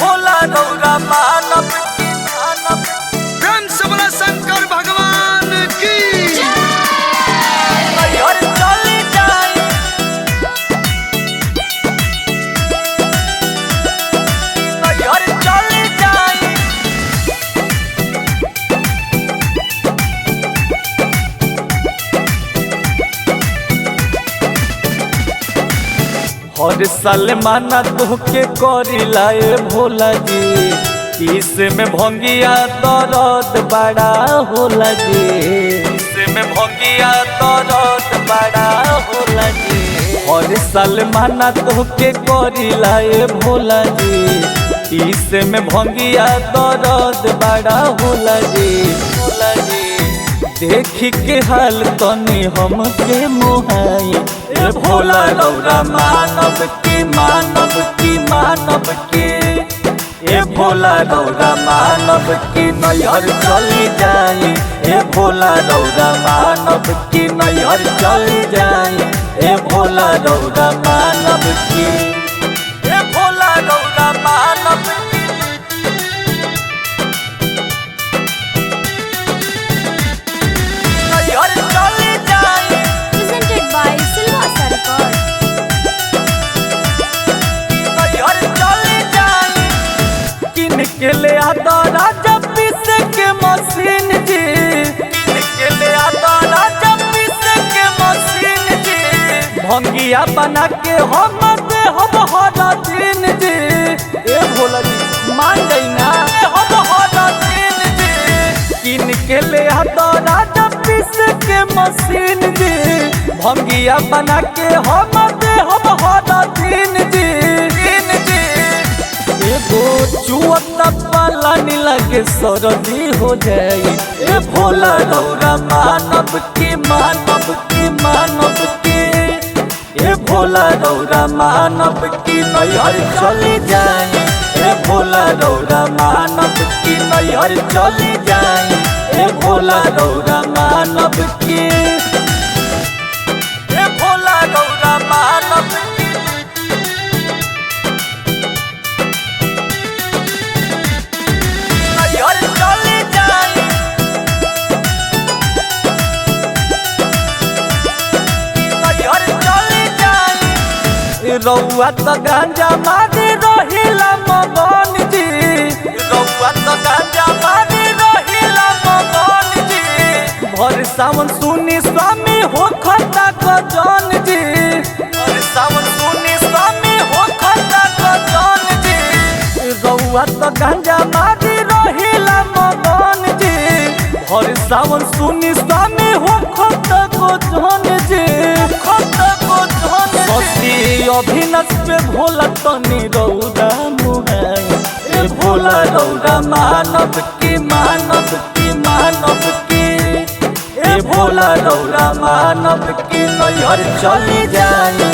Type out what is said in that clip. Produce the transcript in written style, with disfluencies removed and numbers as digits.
भोला रौरा मानव की मानव प्रेम से बोला शंकर भगवान की नैहर चली जाई नैहर चली जाई हर साल माना तोहके करिला ए भोला जी इसमें भंगिया दर्द बड़ा होला जी इसमें भंगिया दर्द बड़ा होला जी हर साल माना तोहके करिला ए भोला जी इसमें भंगिया दर्द बड़ा होला जी देखी के हाल तनी हमके मोहाई ए भोला रौरा मानव की मानव की मानव के ए भोला रौरा मानव की नैहर चली जाई ए भोला रौरा मानव की नैहर चली जाई ए भोला रौरा मानव की ए भोला रौरा मानव की नैहर चली जाई presented by Silva Sarkar. नैहर चली जाई किन के ले आता राजा पीसे के मशीन जी किन के ले आता राजा पीसे के मशीन जी भंगिया बना के हम दे हम हरा दिन जी ए भोला जी मान गई ना हम हरा दिन जी किन के ले आता राजा पीसे के मशीन जी भंगिया बना के हम दे हम हरा दिन जी एगो चुअत पालानी लगे सरदी हो जाई ए भोला रौरा मानव की मानव की मानव की ए भोला रौरा मानव की नैहर चली जाई ए भोला रौरा मानव की नैहर चली जाई ए भोला रौरा मानव की ए भोला रौरा मानव की नैहर चली जाई नैहर चली जाई रौआ तो गांजा मारी रहिला मगन जी रौआ तो गांजा मारी रहिला मगन जी भर सावन सुनी स्वामी हो खता गजन जी भर सावन सुनी स्वामी हो खता गजन जी रौआ तो गांजा मारी रहिला मगन जी भर सावन सुनी स्वामी हो खता गजन जी खता गजन जी अभिनस पे भोला तनी रौरा मुहाई ए भोला रौरा मानव की मानव की मानव की ए भोला रौरा मानव की नैहर चली जाई।